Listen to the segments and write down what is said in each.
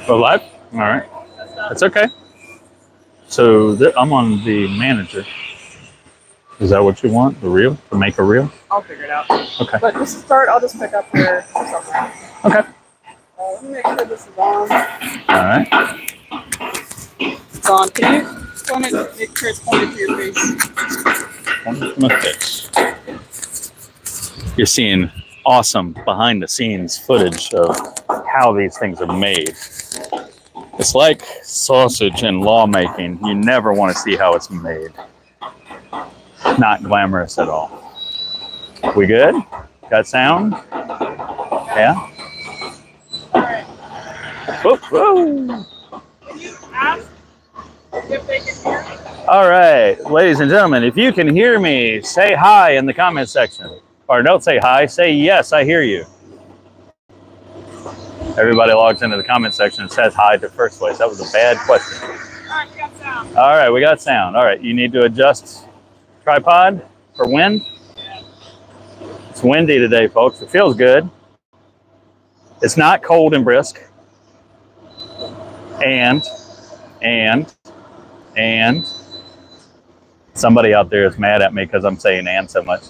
Go live? All right. That's okay. So I'm on the manager. Is that what you want? The reel? To make a reel? I'll figure it out. Okay. But just to start, I'll just pick up here somewhere. Okay. Let me make sure this is on. All right. It's on. Can you point it, make sure it's pointed to your face? Pointed to my face. You're seeing awesome behind the scenes footage of how these things are made. It's like sausage and lawmaking. You never want to see how it's made. Not glamorous at all. We good? Got sound? Yeah? Alright. Whoa, whoa. Can you ask if they can hear me? All right, ladies and gentlemen, if you can hear me, say hi in the comment section. Or don't say hi, say yes, I hear you. Everybody logs into the comment section and says hi to first place. That was a bad question. Alright, we got sound. All right, we got sound. All right, you need to adjust tripod for wind. Yeah. It's windy today, folks. It feels good. It's not cold and brisk. And somebody out there is mad at me because I'm saying and so much.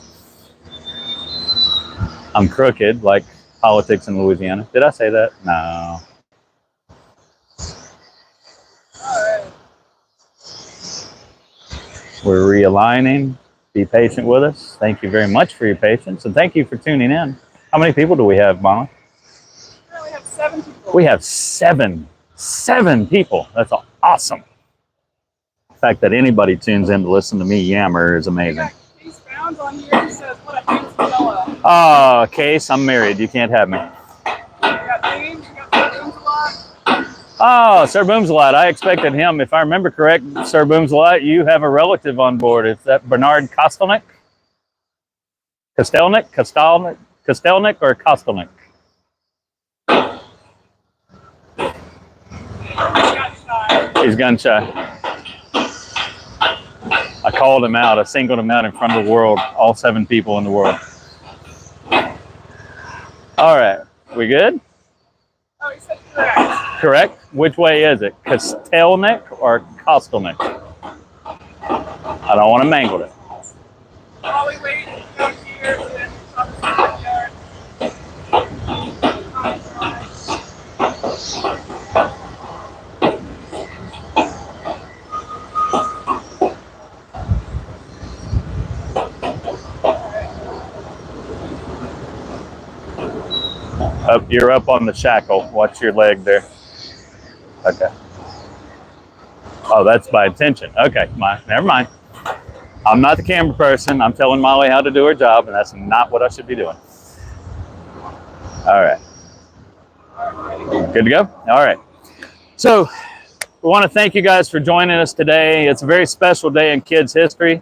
I'm crooked, like politics in Louisiana. Did I say that? No. Alright. We're realigning. Be patient with us. Thank you very much for your patience, and thank you for tuning in. How many people do we have, Mama? We have 7 people. We have seven people. That's awesome. The fact that anybody tunes in to listen to me yammer is amazing. We got Case Bounds on here who says, what a handsome fella. Oh, Case, I'm married. You can't have me. We got James, we got Sir Booms a lot. Oh, Sir Booms a lot. I expected him. If I remember correct, Sir Booms a lot, you have a relative on board. Is that Bernard Kostelnik? Kostelnik or Kostelnik? He's gun shy. I called him out. I singled him out in front of the world. All 7 people in the world. All right. We good? Oh, he said correct. Correct? Which way is it? Kostelnik or Kostelnik? I don't want to mangle it. While we wait down here, and then talk to the backyard. Up, you're up on the shackle. Watch your leg there. Okay. Oh, that's by intention. Okay, never mind. I'm not the camera person. I'm telling Molly how to do her job, and that's not what I should be doing. All right. Good to go? All right. So we want to thank you guys for joining us today. It's a very special day in kids' history.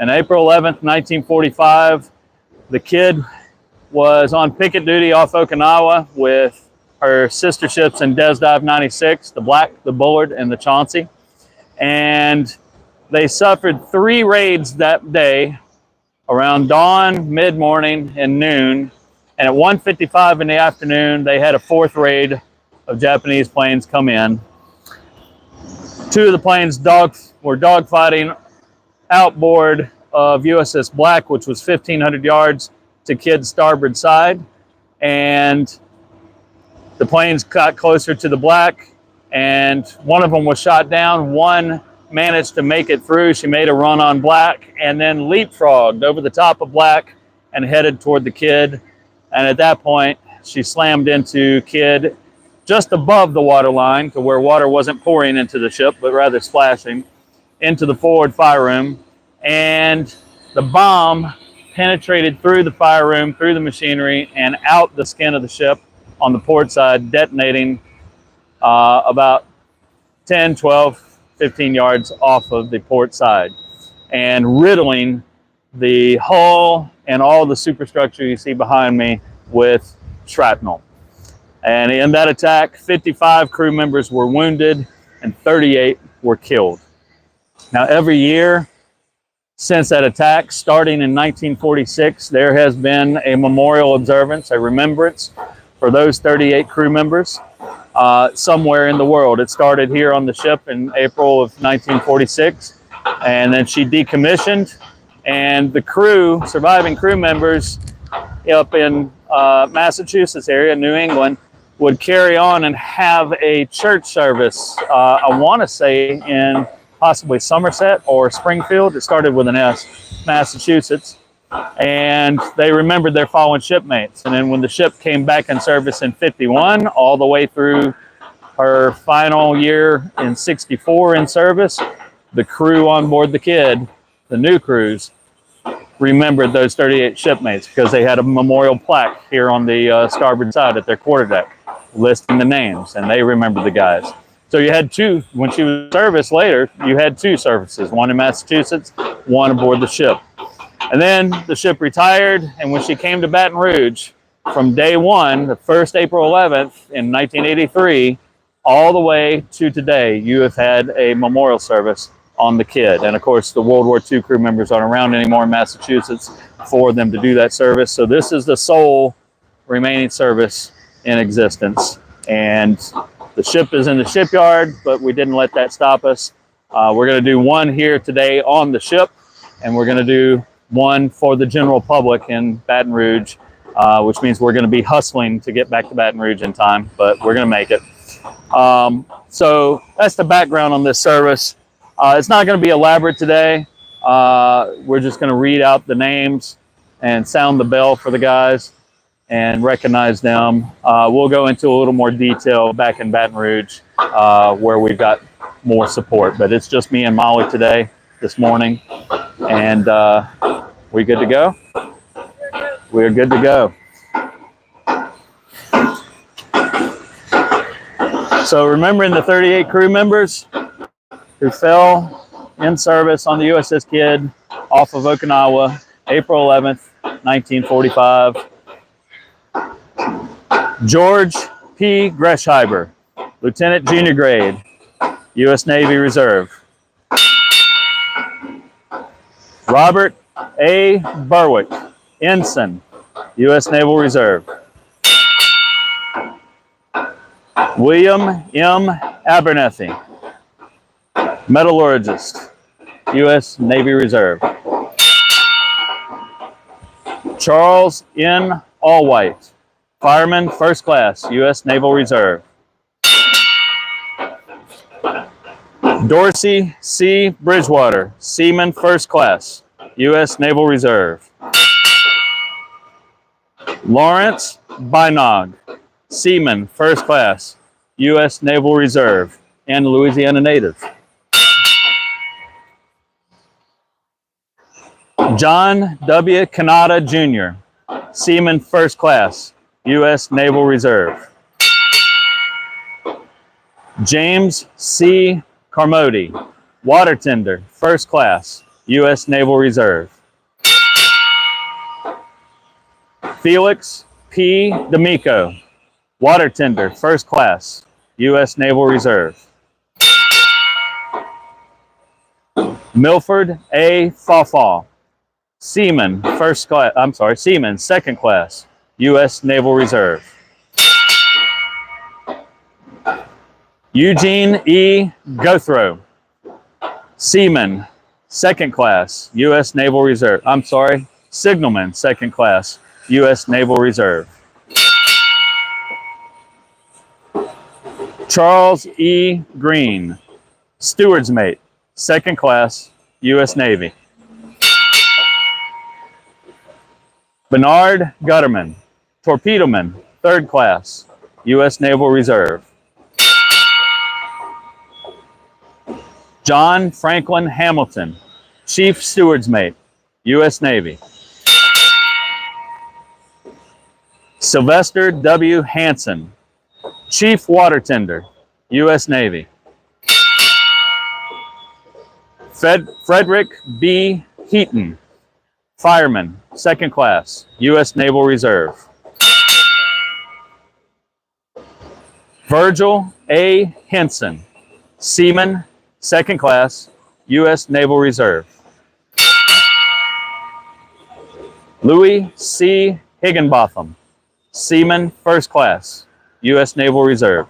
On April 11th, 1945, the Kidd was on picket duty off Okinawa with her sister ships in Des Dive 96, the Black, the Bullard, and the Chauncey. And they suffered 3 raids that day around dawn, mid-morning, and noon. And at 1:55 in the afternoon, they had a 4th raid of Japanese planes come in. 2 of the planes were dogfighting outboard of USS Black, which was 1,500 yards to Kidd's starboard side, and the planes got closer to the Black, and one of them was shot down. One managed to make it through. She made a run on Black and then leapfrogged over the top of Black and headed toward the Kidd. And at that point, she slammed into Kidd just above the water line to where water wasn't pouring into the ship, but rather splashing into the forward fire room. And the bomb penetrated through the fire room, through the machinery, and out the skin of the ship on the port side, detonating about 10, 12, 15 yards off of the port side, and riddling the hull and all the superstructure you see behind me with shrapnel. And in that attack, 55 crew members were wounded and 38 were killed. Now, every year since that attack, starting in 1946, there has been a memorial observance, a remembrance for those 38 crew members. somewhere in the world. It started here on the ship in April of 1946, and then she decommissioned, and the crew, surviving crew members up in Massachusetts area, New England, would carry on and have a church service, I want to say in possibly Somerset or Springfield. It started with an S, Massachusetts. And they remembered their fallen shipmates. And then when the ship came back in service in 51, all the way through her final year in 64 in service, the crew on board the Kidd, the new crews, remembered those 38 shipmates because they had a memorial plaque here on the starboard side at their quarterdeck listing the names, and they remembered the guys. So you had two, when she was in service later, you had two services, one in Massachusetts, one aboard the ship. And then the ship retired, and when she came to Baton Rouge, from day one, the first April 11th in 1983, all the way to today, you have had a memorial service on the Kidd. And of course, the World War II crew members aren't around anymore in Massachusetts for them to do that service. So this is the sole remaining service in existence. And the ship is in the shipyard, but we didn't let that stop us. We're going to do one here today on the ship, and we're going to do one for the general public in Baton Rouge, which means we're going to be hustling to get back to Baton Rouge in time, but we're going to make it. So that's the background on this service. It's not going to be elaborate today. We're just going to read out the names and sound the bell for the guys and recognize them. We'll go into a little more detail back in Baton Rouge where we've got more support, but it's just me and Molly today, this morning, and we good to go? We're good to go. So remembering the 38 crew members who fell in service on the USS Kidd off of Okinawa, April 11th, 1945. George P. Gresheiber, Lieutenant Junior Grade, U.S. Navy Reserve. Robert A. Berwick, Ensign, U.S. Naval Reserve. William M. Abernethy, Metallurgist, U.S. Navy Reserve. Charles N. Allwhite, Fireman, First Class, U.S. Naval Reserve. Dorsey C. Bridgewater, Seaman, First Class, U.S. Naval Reserve. Lawrence Bynog, Seaman, First Class, U.S. Naval Reserve, and Louisiana native. John W. Kanata, Jr., Seaman, First Class, U.S. Naval Reserve. James C. Carmody, Water Tender, First Class, U.S. Naval Reserve. Felix P. D'Amico, Water Tender, First Class, U.S. Naval Reserve. Milford A. Fawfall, Seaman, First Class, Seaman, Second Class, U.S. Naval Reserve. Eugene E. Gothrow, Seaman, Second Class, U.S. Naval Reserve. Signalman, Second Class, U.S. Naval Reserve. Charles E. Green, Steward's Mate, Second Class, U.S. Navy. Bernard Gutterman, Torpedoman, Third Class, U.S. Naval Reserve. John Franklin Hamilton, Chief Steward's Mate, U.S. Navy. Sylvester W. Hanson, Chief Water Tender, U.S. Navy. Frederick B. Heaton, Fireman, Second Class, U.S. Naval Reserve. Virgil A. Henson, Seaman, Second Class, U.S. Naval Reserve. Louis C. Higginbotham, Seaman, First Class, U.S. Naval Reserve.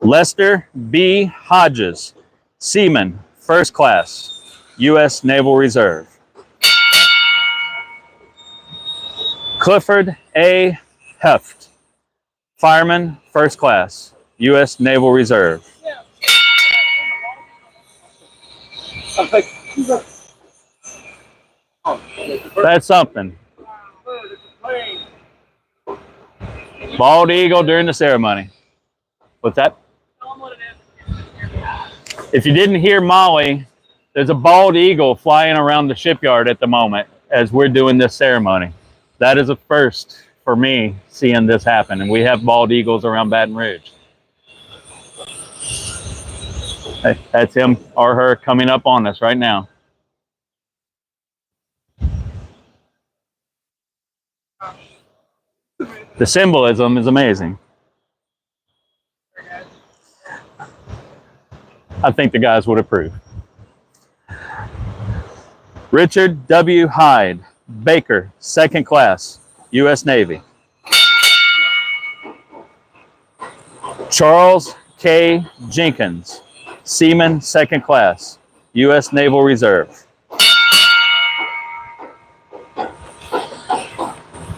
Lester B. Hodges, Seaman, First Class, U.S. Naval Reserve. Clifford A. Heft, Fireman, First Class, U.S. Naval Reserve. That's something. Bald eagle during the ceremony. What's that? If you didn't hear Molly, there's a bald eagle flying around the shipyard at the moment as we're doing this ceremony. That is a first for me seeing this happen, and we have bald eagles around Baton Rouge. Hey, that's him or her coming up on us right now. The symbolism is amazing. I think the guys would approve. Richard W. Hyde, Baker, Second Class, U.S. Navy. Charles K. Jenkins, Seaman, Second Class, U.S. Naval Reserve.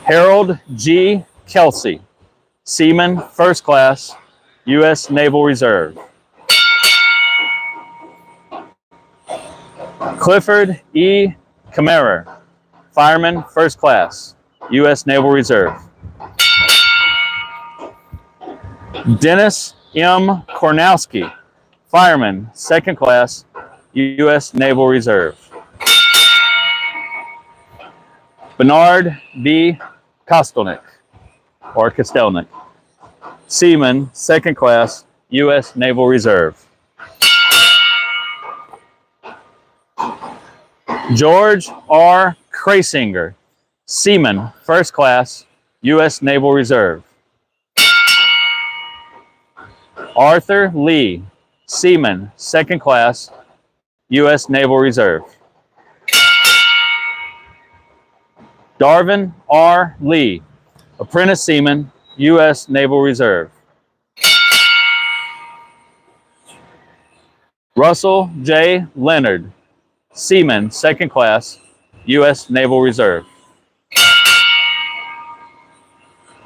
Harold G. Kelsey, Seaman, First Class, U.S. Naval Reserve. Clifford E. Kammerer, Fireman, First Class, U.S. Naval Reserve. Dennis M. Kornowski, Fireman, Second Class, U.S. Naval Reserve. Bernard B. Kostelnik, or Kostelnik, Seaman, Second Class, U.S. Naval Reserve. George R. Krasinger, Seaman, First Class, U.S. Naval Reserve. Arthur Lee, Seaman, Second Class, U.S. Naval Reserve. Darvin R. Lee, Apprentice Seaman, U.S. Naval Reserve. Russell J. Leonard, Seaman, Second Class, U.S. Naval Reserve.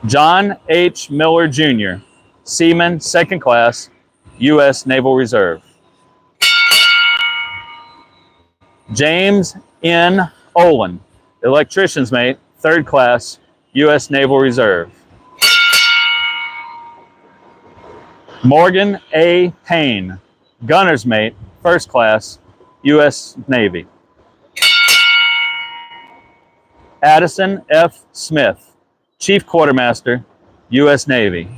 John H. Miller, Jr., Seaman, Second Class, U.S. Naval Reserve. James N. Olin, Electrician's Mate, Third Class, U.S. Naval Reserve. Morgan A. Payne, Gunner's Mate, First Class, U.S. Navy. Addison F. Smith, Chief Quartermaster, U.S. Navy.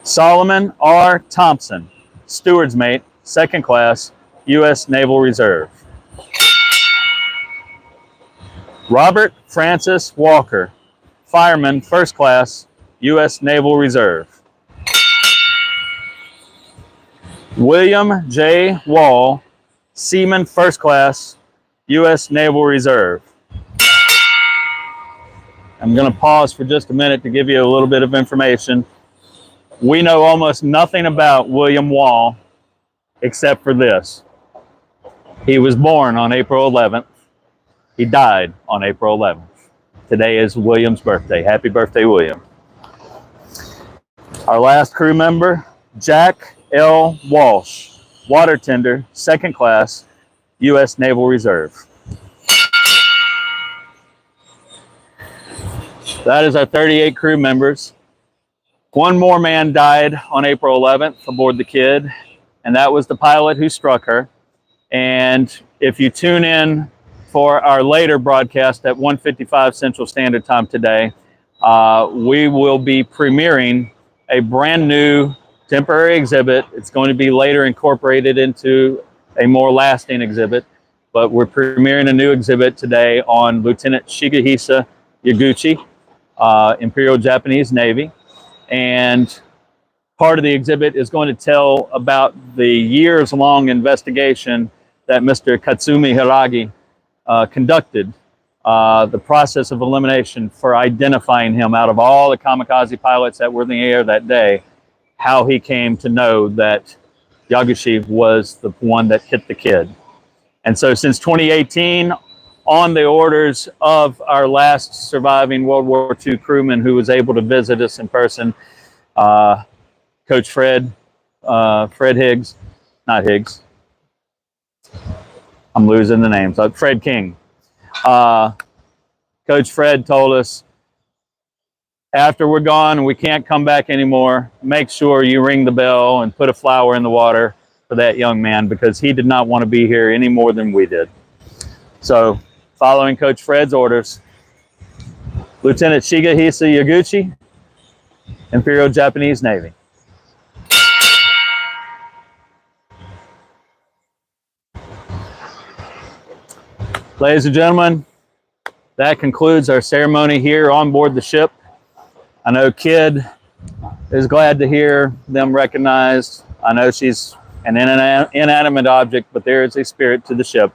Solomon R. Thompson, Steward's Mate, Second Class, U.S. Naval Reserve. Robert Francis Walker, Fireman, First Class, U.S. Naval Reserve. William J. Wall, Seaman, First Class, U.S. Naval Reserve. I'm going to pause for just a minute to give you a little bit of information. We know almost nothing about William Wall except for this. He was born on April 11th. He died on April 11th. Today is William's birthday. Happy birthday, William. Our last crew member, Jack L. Walsh, Water Tender, Second Class, U.S. Naval Reserve. That is our 38 crew members. One more man died on April 11th aboard the Kidd, and that was the pilot who struck her. And if you tune in for our later broadcast at 1:55 Central Standard Time today, we will be premiering a brand new temporary exhibit. It's going to be later incorporated into a more lasting exhibit, but we're premiering a new exhibit today on Lieutenant Shigehisa Yaguchi, Imperial Japanese Navy. And part of the exhibit is going to tell about the years-long investigation that Mr. Katsumi Hiragi conducted the process of elimination for identifying him out of all the kamikaze pilots that were in the air that day, how he came to know that Yaguchi was the one that hit the kid. And so since 2018, on the orders of our last surviving World War II crewman who was able to visit us in person, Coach Fred Higgs, not Higgs, I'm losing the names, Fred King. Coach Fred told us, after we're gone and we can't come back anymore, make sure you ring the bell and put a flower in the water for that young man, because he did not want to be here any more than we did. So, following Coach Fred's orders, Lieutenant Shigehisa Yaguchi, Imperial Japanese Navy. Ladies and gentlemen, that concludes our ceremony here on board the ship. I know KIDD is glad to hear them recognized. I know she's an inanimate object, but there is a spirit to the ship,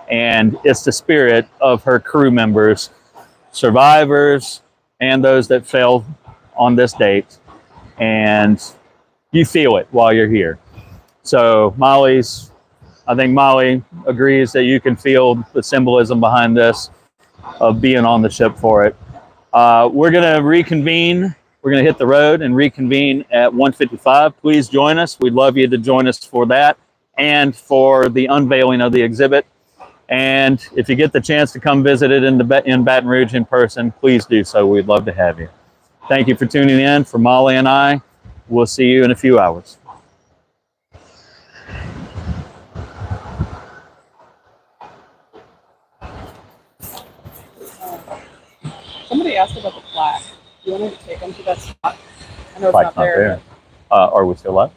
and it's the spirit of her crew members, survivors, and those that fell on this date. And you feel it while you're here. So I think Molly agrees that you can feel the symbolism behind this, of being on the ship for it. We're going to reconvene. We're going to hit the road and reconvene at 1:55. Please join us. We'd love you to join us for that and for the unveiling of the exhibit. And if you get the chance to come visit it in Baton Rouge in person, please do so. We'd love to have you. Thank you for tuning in. For Molly and I, we'll see you in a few hours. Somebody asked about the plaque. Do you want to take them to that spot? I know it's Plaque's not there. Are we still live?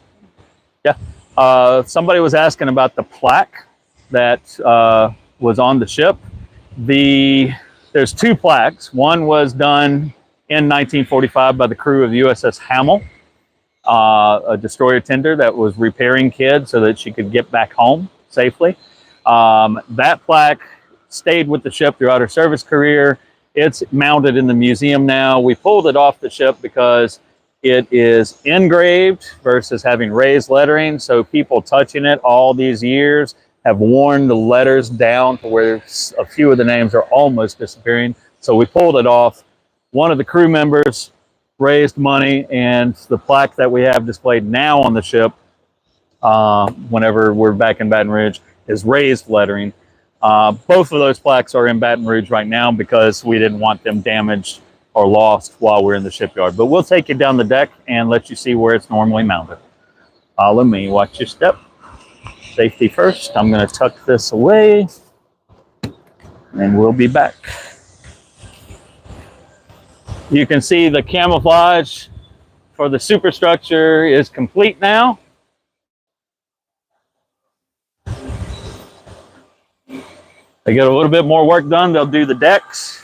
Yeah. Somebody was asking about the plaque that was on the ship. There's two plaques. One was done in 1945 by the crew of USS Hamel, a destroyer tender that was repairing KIDD so that she could get back home safely. That plaque stayed with the ship throughout her service career. It's mounted in the museum now. We pulled it off the ship because it is engraved versus having raised lettering. So people touching it all these years have worn the letters down to where a few of the names are almost disappearing. So we pulled it off. One of the crew members raised money, and the plaque that we have displayed now on the ship, whenever we're back in Baton Rouge, is raised lettering. Both of those plaques are in Baton Rouge right now because we didn't want them damaged or lost while we're in the shipyard. But we'll take you down the deck and let you see where it's normally mounted. Follow me, watch your step. Safety first. I'm going to tuck this away and we'll be back. You can see the camouflage for the superstructure is complete now. They get a little bit more work done, they'll do the decks.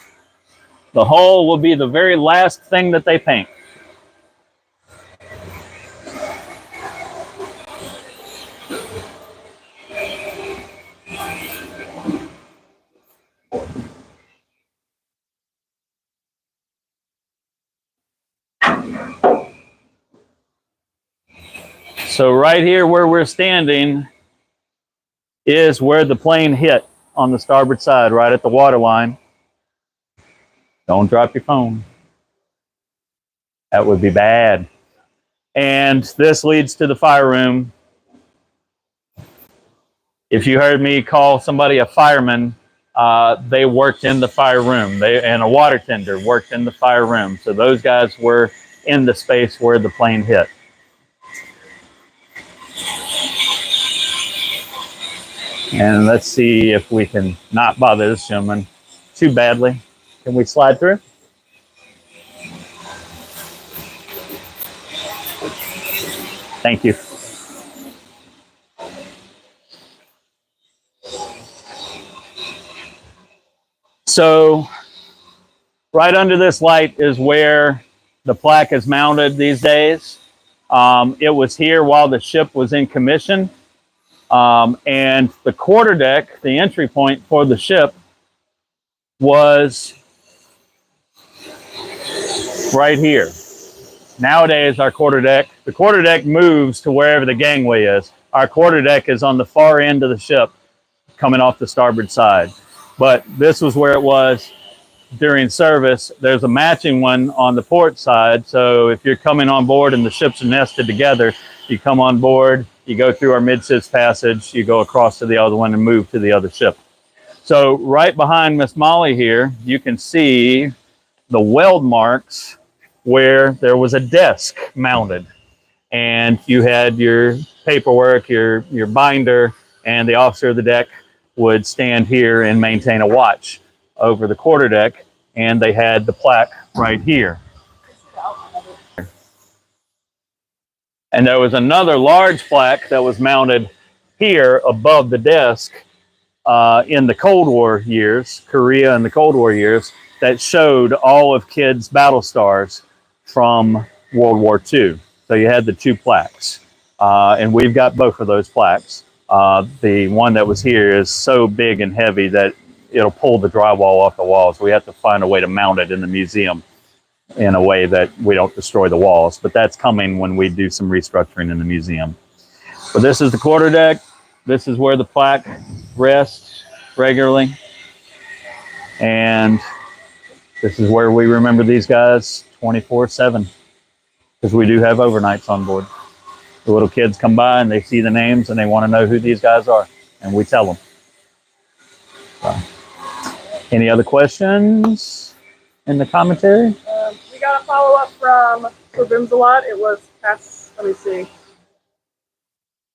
The hull will be the very last thing that they paint. So right here where we're standing is where the plane hit. On the starboard side, right at the water line. Don't drop your phone. That would be bad. And this leads to the fire room. If you heard me call somebody a fireman, they worked in the fire room. And a water tender worked in the fire room. So those guys were in the space where the plane hit. And let's see if we can not bother this gentleman too badly. Can we slide through? Thank you. So right under this light is where the plaque is mounted these days. It was here while the ship was in commission. And the quarterdeck, the entry point for the ship, was right here. Nowadays, our quarterdeck, the quarterdeck moves to wherever the gangway is. Our quarterdeck is on the far end of the ship, coming off the starboard side. But this was where it was during service. There's a matching one on the port side. So if you're coming on board and the ships are nested together, you come on board, you go through our midship's passage, you go across to the other one and move to the other ship. So right behind Miss Molly here, you can see the weld marks where there was a desk mounted, and you had your paperwork, your binder, and the officer of the deck would stand here and maintain a watch over the quarterdeck, and they had the plaque right here. And there was another large plaque that was mounted here above the desk in the Cold War years, Korea and the Cold War years, that showed all of KIDD's battle stars from World War II. So you had the two plaques, and we've got both of those plaques. The one that was here is so big and heavy that it'll pull the drywall off the walls. We have to find a way to mount it in the museum in a way that we don't destroy the walls, but that's coming when we do some restructuring in the museum. But this is the quarterdeck. This is where the plaque rests regularly, and this is where we remember these guys 24/7, because we do have overnights on board. The little kids come by and they see the names and they want to know who these guys are, and we tell them. So, any other questions in the commentary? We got a follow-up from Bimsalot. It was past, let me see,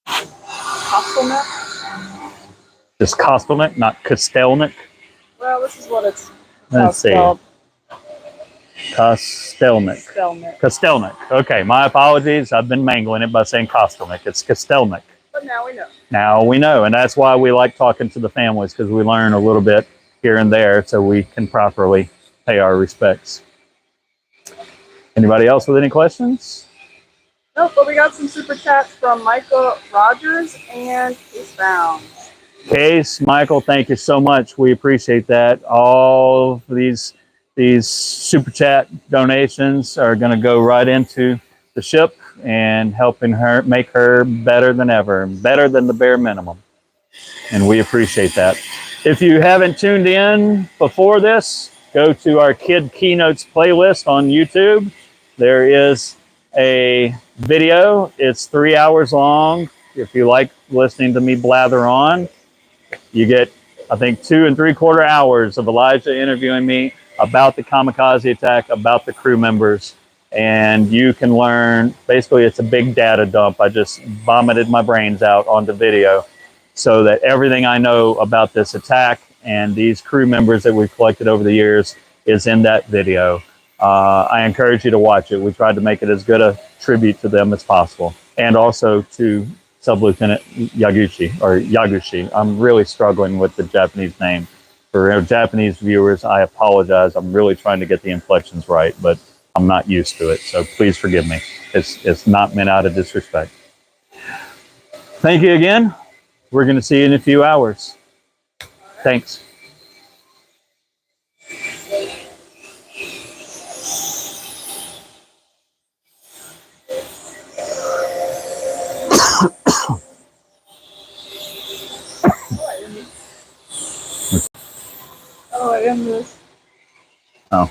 Kostelnik? Just Kostelnik, not Kostelnik? Well, this is what it's Let's see. spelled. Kostelnik. Kostelnik. Okay, my apologies. I've been mangling it by saying Kostelnik. It's Kostelnik. But now we know. Now we know, and that's why we like talking to the families, because we learn a little bit here and there so we can properly pay our respects. Anybody else with any questions? No, but we got some super chats from Michael Rogers and Case Bound. Case, Michael, thank you so much. We appreciate that. All of these super chat donations are going to go right into the ship and helping her make her better than ever, better than the bare minimum. And we appreciate that. If you haven't tuned in before this, go to our KIDD Keynotes playlist on YouTube. There is a video. It's 3 hours long. If you like listening to me blather on, you get, I think, 2 3/4 hours of Elijah interviewing me about the Kamikaze attack, about the crew members, and you can learn. Basically, it's a big data dump. I just vomited my brains out onto video so that everything I know about this attack and these crew members that we've collected over the years is in that video. I encourage you to watch it. We tried to make it as good a tribute to them as possible, and also to Sub-Lieutenant Yaguchi. I'm really struggling with the Japanese name. For our Japanese viewers, I apologize. I'm really trying to get the inflections right, but I'm not used to it, so please forgive me. It's not meant out of disrespect. Thank you again. We're going to see you in a few hours. Thanks. Oh, I am this. Oh.